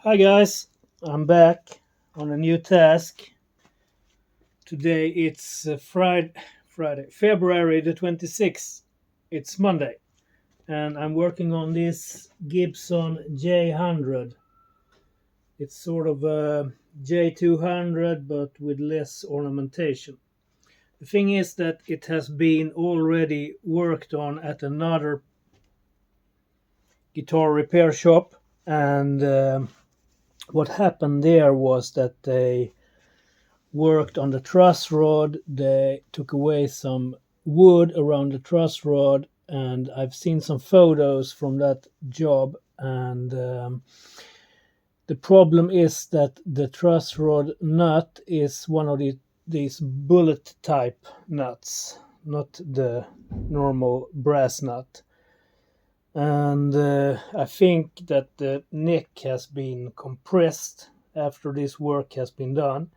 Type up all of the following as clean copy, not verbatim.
Hi guys, I'm back on a new task. Today it's Friday, February the 26th. It's Monday, and I'm working on this Gibson J-100. It's sort of a J200 but with less ornamentation. The thing is that it has been already worked on at another guitar repair shop, and what happened there was that they worked on the truss rod. They took away some wood around the truss rod, and I've seen some photos from that job. And the problem is that the truss rod nut is one of these bullet type nuts, not the normal brass nut. And I think that the neck has been compressed after this work has been done.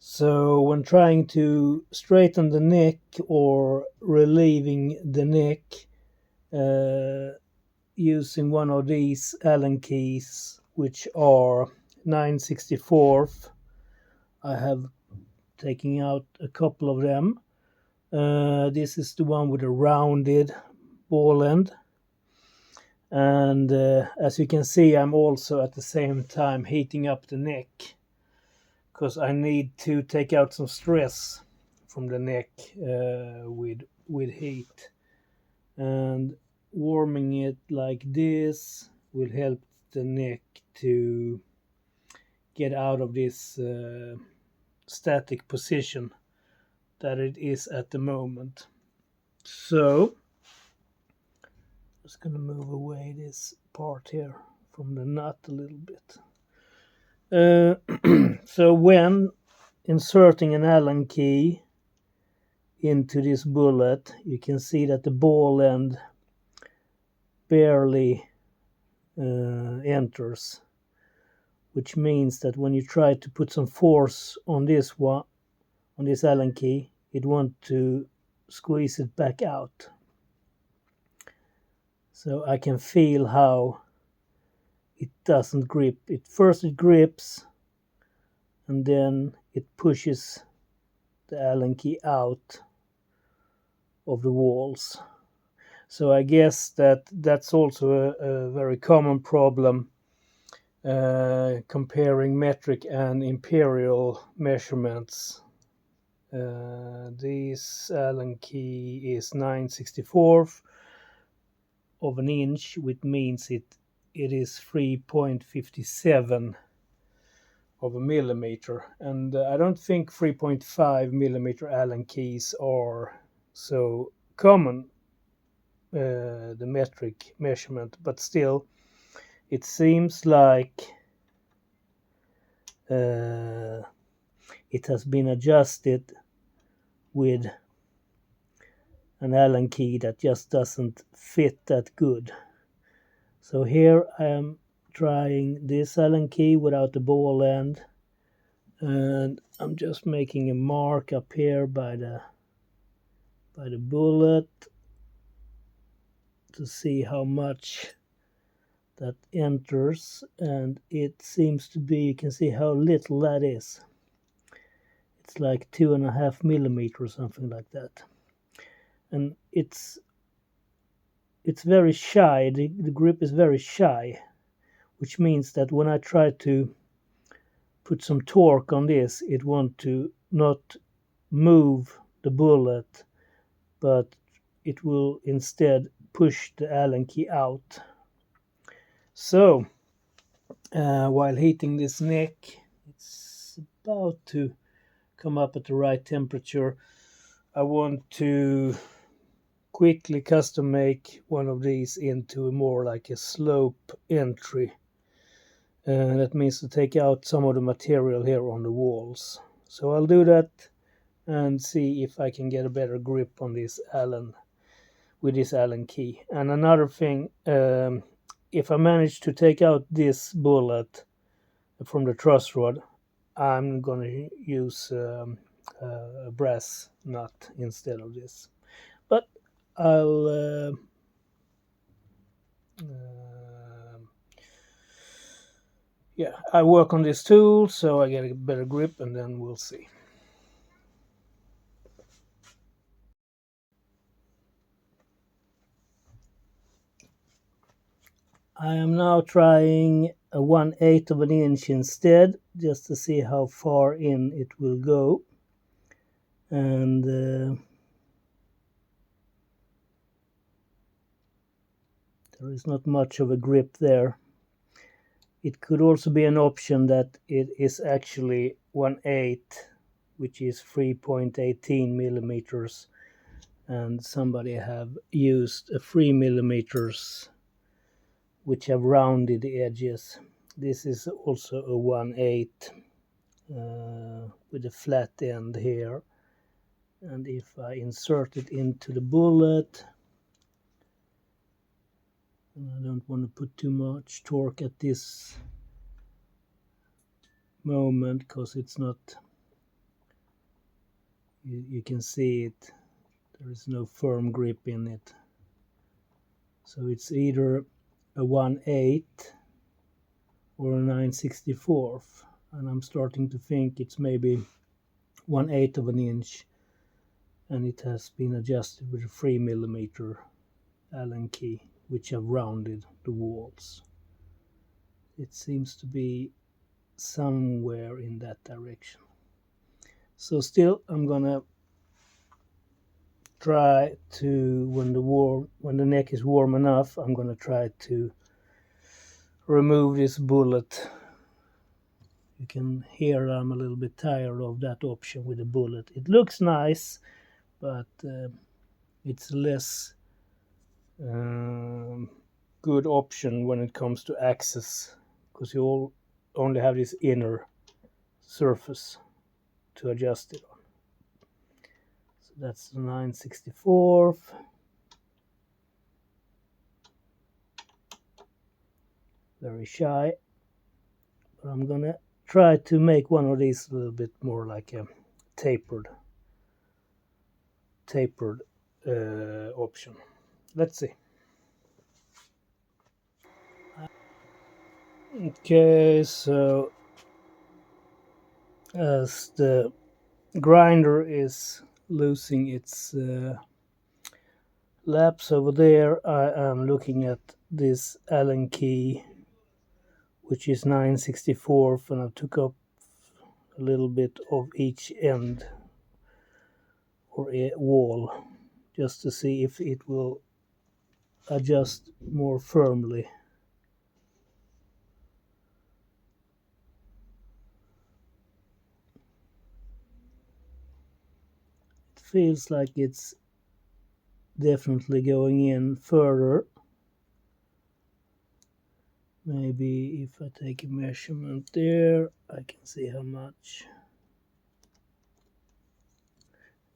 So when trying to straighten the neck or relieving the neck using one of these Allen keys, which are 9/64, I have taken out a couple of them. This is the one with a rounded ball end. And as you can see, I'm also at the same time heating up the neck, because I need to take out some stress from the neck with heat, and warming it like this will help the neck to get out of this static position that it is at the moment. So I'm just gonna move away this part here from the nut a little bit. So when inserting an Allen key into this bullet, you can see that the ball end barely enters, which means that when you try to put some force on this Allen key, it wants to squeeze it back out. So I can feel how it doesn't grip. First it grips, and then it pushes the Allen key out of the walls. So I guess that's also a very common problem comparing metric and imperial measurements. This Allen key is 9/64 of an inch, which means it is 3.57 of a millimeter, and I don't think 3.5 millimeter Allen keys are so common, the metric measurement, but still it seems like it has been adjusted with an Allen key that just doesn't fit that good. So here I am trying this Allen key without the ball end, and I'm just making a mark up here by the bullet to see how much that enters, and it seems to be, you can see how little that is. It's like 2.5 millimeters, something like that. And it's very shy. The grip is very shy, which means that when I try to put some torque on this, it wants to not move the bullet, but it will instead push the Allen key out. So while heating this neck, it's about to come up at the right temperature. I want to quickly custom make one of these into more like a slope entry. That means to take out some of the material here on the walls. So I'll do that and see if I can get a better grip on this Allen with this Allen key. And another thing, if I manage to take out this bullet from the truss rod, I'm gonna use a brass nut instead of this. But I'll yeah, I work on this tool so I get a better grip, and then we'll see. I am now trying a 1/8 of an inch instead, just to see how far in it will go. And there is not much of a grip there. It could also be an option that it is actually 1/8, which is 3.18 millimeters, and somebody have used a 3 millimeters which have rounded the edges. This is also a 1/8 with a flat end here, and if I insert it into the bullet, and I don't want to put too much torque at this moment because it's not, you can see it, there is no firm grip in it, so it's either a 1/8 or a 9/64, and I'm starting to think it's maybe 1/8 of an inch, and it has been adjusted with a 3 millimeter Allen key which have rounded the walls. It seems to be somewhere in that direction. So still I'm gonna try to, when the neck is warm enough, I'm gonna try to remove this bullet. You can hear I'm a little bit tired of that option with the bullet. It looks nice, but it's less good option when it comes to access, because you only have this inner surface to adjust it on. So that's the 9/64. Very shy, but I'm gonna try to make one of these a little bit more like a tapered option. Let's see. Okay, so as the grinder is losing its laps over there, I am looking at this Allen key, which is 9/64, and I took up a little bit of each end or a wall just to see if it will adjust more firmly. It feels like it's definitely going in further. Maybe if I take a measurement there, I can see how much.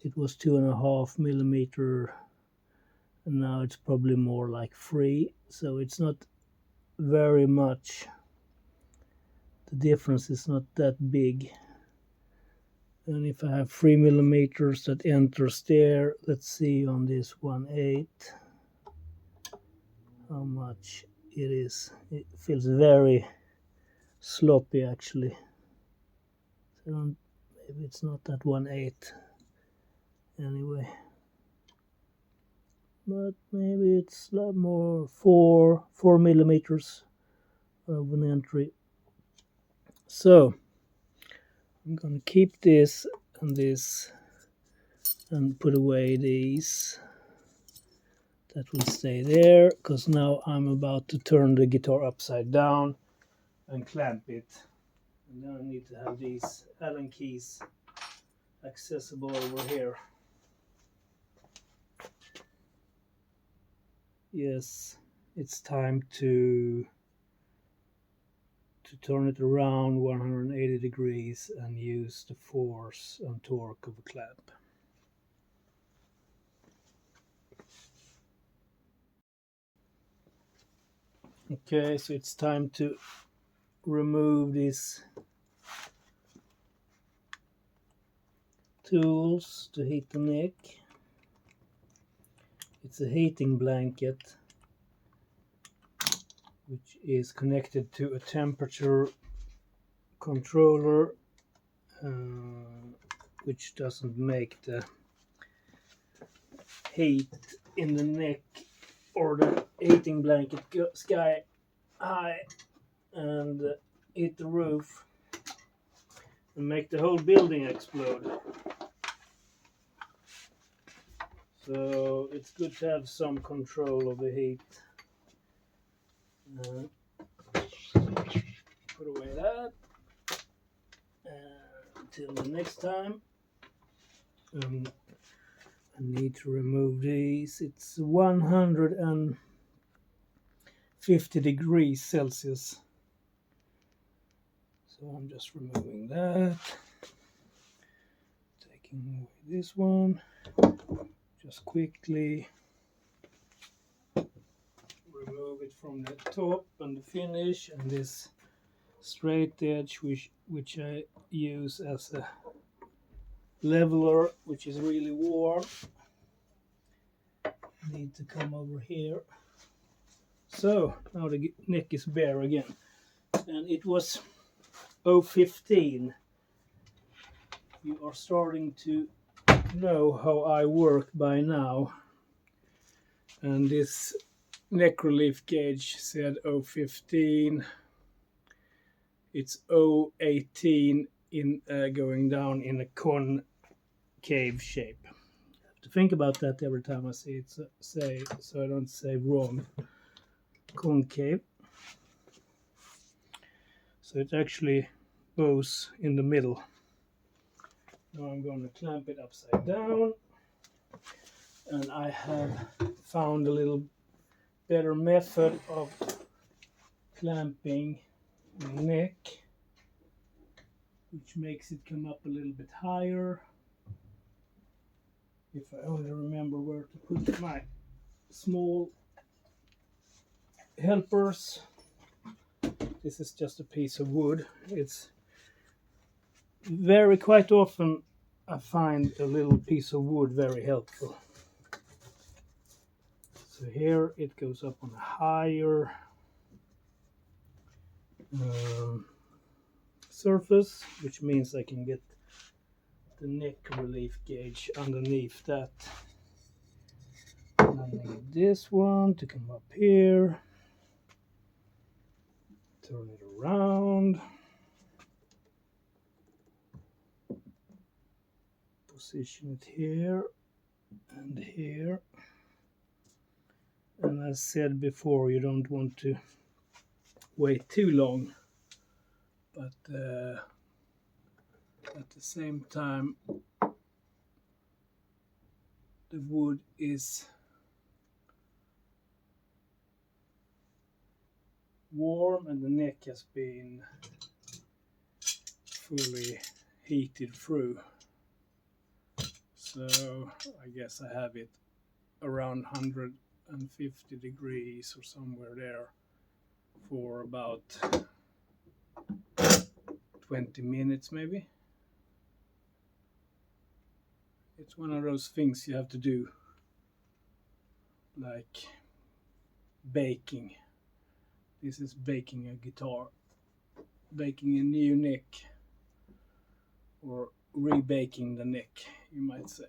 It was 2.5 millimeter, and now it's probably more like 3, so it's not very much. The difference is not that big. And if I have 3 millimeters that enters there, let's see on this 1/8 how much it is. It feels very sloppy actually. So maybe it's not that 1/8 anyway, but maybe it's a lot more, 4 millimeters of an entry. So I'm gonna keep this and this and put away these. That will stay there, because now I'm about to turn the guitar upside down and clamp it, and then I need to have these Allen keys accessible over here. Yes, it's time to turn it around 180 degrees and use the force and torque of a clamp. Okay, so it's time to remove these tools to heat the neck. It's a heating blanket which is connected to a temperature controller which doesn't make the heat in the neck or the heating blanket sky high and hit the roof and make the whole building explode. So it's good to have some control of the heat. Put away that until the next time. I need to remove these. It's 150 degrees Celsius. So I'm just removing that. Taking away this one. Just quickly remove it from the top and the finish, and this straight edge which I use as a leveler, which is really warm, need to come over here. So now the neck is bare again, and it was 015. You are starting to know how I work by now, and this neck relief gauge said 015. It's 018 in going down in a concave shape. I have to think about that every time I say it, so I don't say wrong. Concave. So it actually goes in the middle. Now I'm going to clamp it upside down, and I have found a little better method of clamping the neck, which makes it come up a little bit higher. If I only remember where to put my small helpers. This is just a piece of wood. It's quite often I find a little piece of wood very helpful. So here it goes up on a higher surface, which means I can get the neck relief gauge underneath that. And I need this one to come up here, turn it around, position it here and here. And as said before, you don't want to wait too long, but at the same time the wood is warm and the neck has been fully heated through. So I guess I have it around 150 degrees or somewhere there for about 20 minutes maybe. It's one of those things you have to do, like baking. This is baking a guitar, baking a new neck, or rebaking the neck, you might say.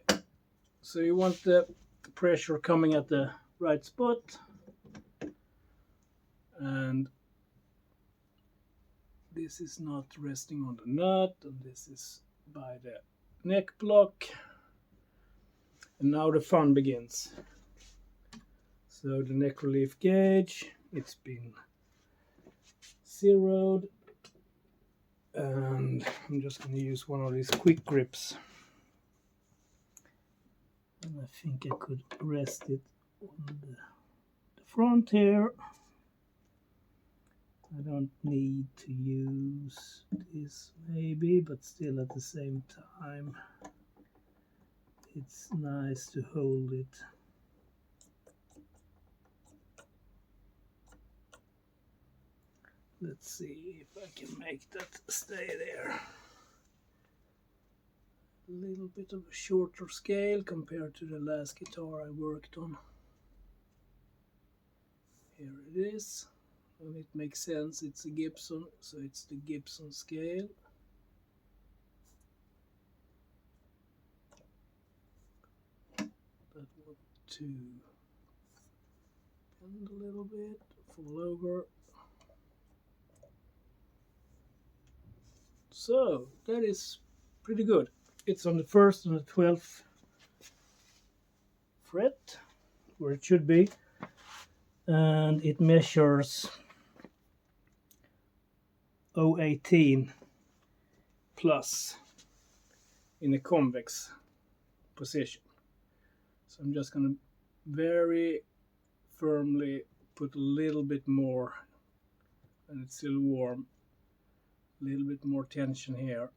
So you want the pressure coming at the right spot, and this is not resting on the nut, and this is by the neck block. And now the fun begins. So the neck relief gauge, it's been zeroed, and I'm just going to use one of these quick grips, and I think I could rest it on the front here. I don't need to use this maybe, but still at the same time it's nice to hold it. Let's see if I can make that stay there. A little bit of a shorter scale compared to the last guitar I worked on. Here it is. And it makes sense, it's a Gibson, so it's the Gibson scale. That one to bend a little bit, fall over. So that is pretty good. It's on the 1st and the 12th fret, where it should be, and it measures 018 plus in a convex position. So I'm just going to very firmly put a little bit more, and it's still warm, a little bit more tension here.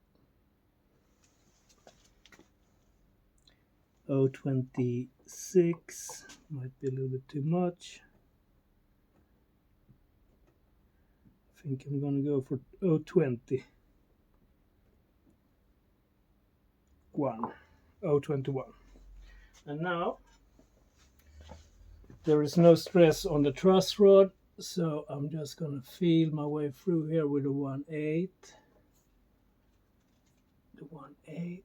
026 might be a little bit too much. I think I'm going to go for 020. 021. And now there is no stress on the truss rod, so I'm just going to feel my way through here with the 1/8. The 1/8.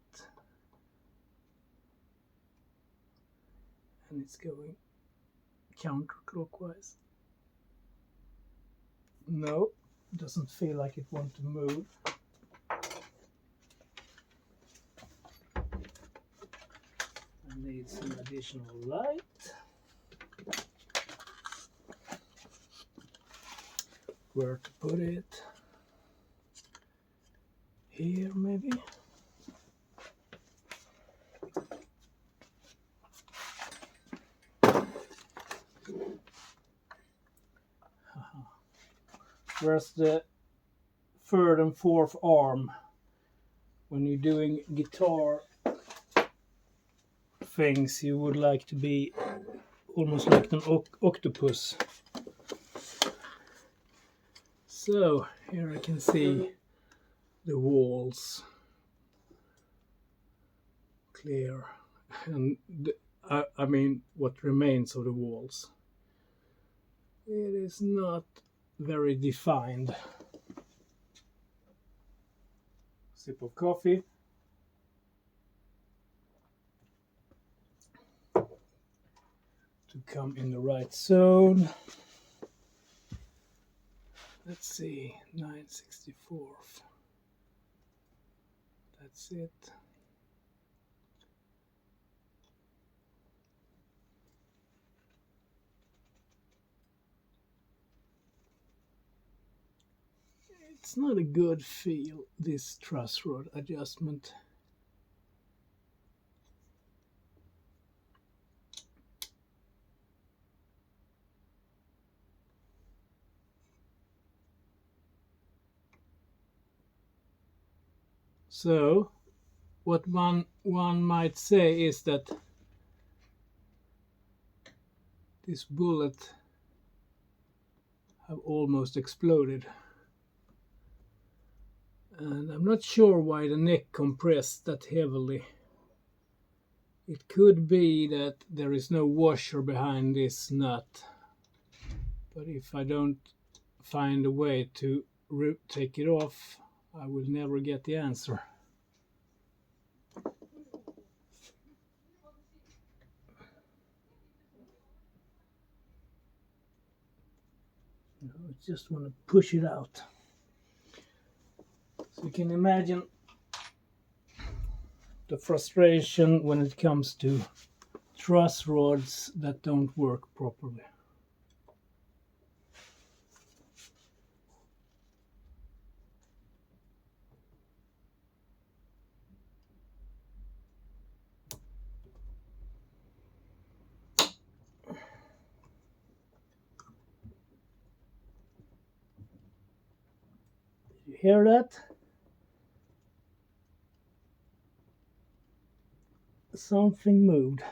And it's going counterclockwise. No, it doesn't feel like it wants to move. I need some additional light. Where to put it? Here maybe? Where's the 3rd and 4th arm? When you're doing guitar things, you would like to be almost like an octopus. So here I can see the walls clear, and I mean what remains of the walls. It is not very defined. Sip of coffee. To come in the right zone. Let's see, 9/64. That's it. It's not a good feel, this truss rod adjustment. So what one might say is that this bullet have almost exploded, and I'm not sure why the neck compressed that heavily. It could be that there is no washer behind this nut, but if I don't find a way to take it off, I will never get the answer. I just want to push it out. So you can imagine the frustration when it comes to truss rods that don't work properly. Did you hear that? Something moved.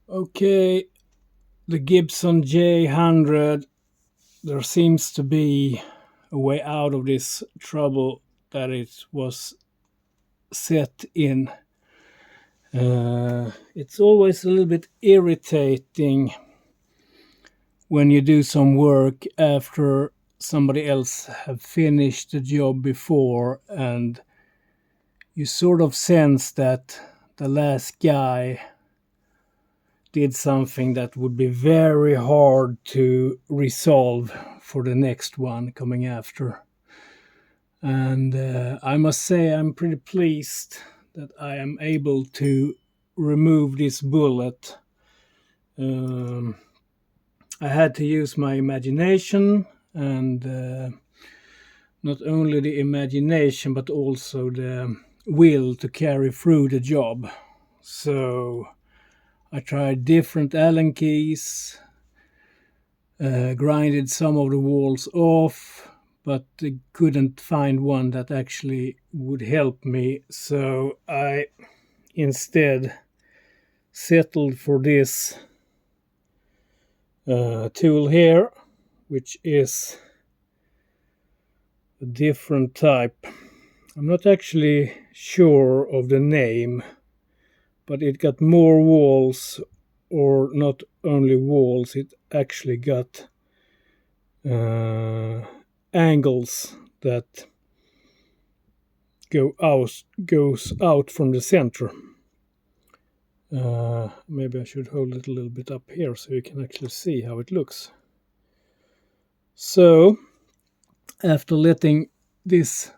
Okay, the Gibson J-100, there seems to be a way out of this trouble that it was set in. It's always a little bit irritating when you do some work after somebody else have finished the job before, and you sort of sense that the last guy did something that would be very hard to resolve for the next one coming after. And I must say I'm pretty pleased that I am able to remove this bullet. I had to use my imagination, and not only the imagination but also the will to carry through the job. So I tried different Allen keys, grinded some of the walls off, but couldn't find one that actually would help me. So I instead settled for this tool here, which is a different type. I'm not actually sure of the name, but it got more walls, or not only walls, it actually got angles that goes out from the center. Maybe I should hold it a little bit up here so you can actually see how it looks. So after letting this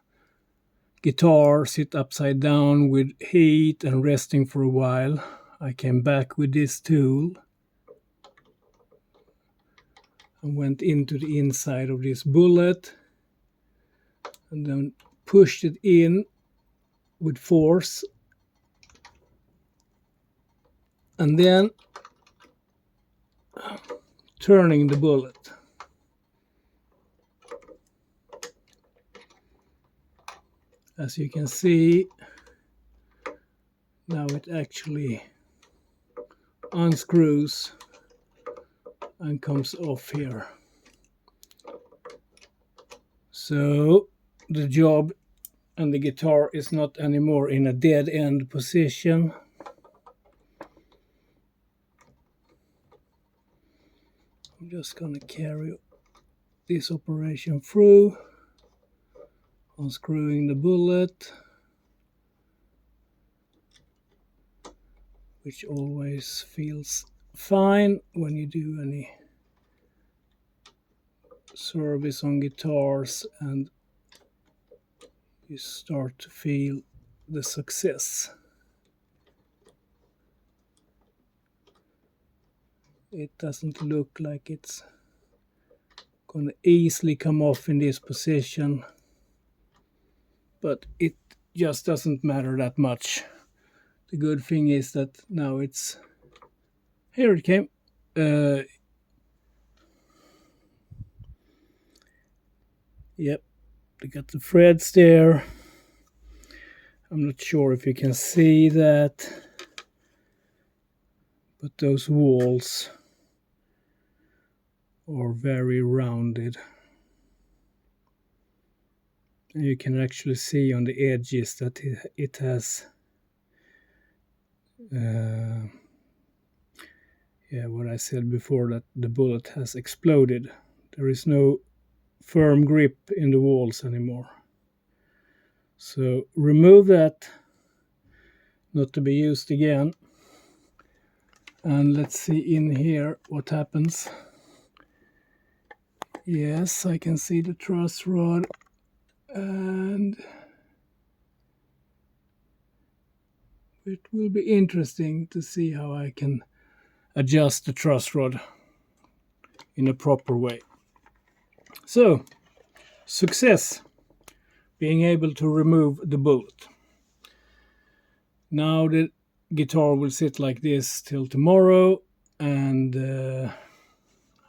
guitar sit upside down with heat and resting for a while, I came back with this tool and went into the inside of this bullet and then pushed it in with force, and then turning the bullet. As you can see, now it actually unscrews and comes off here. So the job and the guitar is not anymore in a dead end position. I'm just gonna carry this operation through, unscrewing the bullet, which always feels fine when you do any service on guitars and you start to feel the success. It doesn't look like it's gonna easily come off in this position, but it just doesn't matter that much. The good thing is that now it's here. It came. Yep, they got the threads there. I'm not sure if you can see that, but those walls are very rounded. And you can actually see on the edges that it has what I said before, that the bullet has exploded. There is no firm grip in the walls anymore. So remove that, not to be used again. And let's see in here what happens. Yes, I can see the truss rod, and it will be interesting to see how I can adjust the truss rod in a proper way. So, success, being able to remove the bullet. Now the guitar will sit like this till tomorrow, and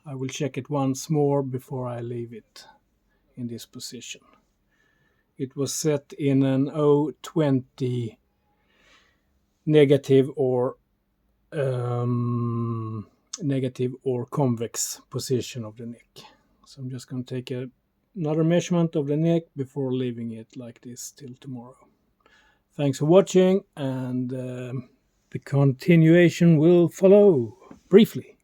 I will check it once more before I leave it in this position. It was set in an 020 negative or convex position of the neck. So I'm just going to take another measurement of the neck before leaving it like this till tomorrow. Thanks for watching, and the continuation will follow briefly.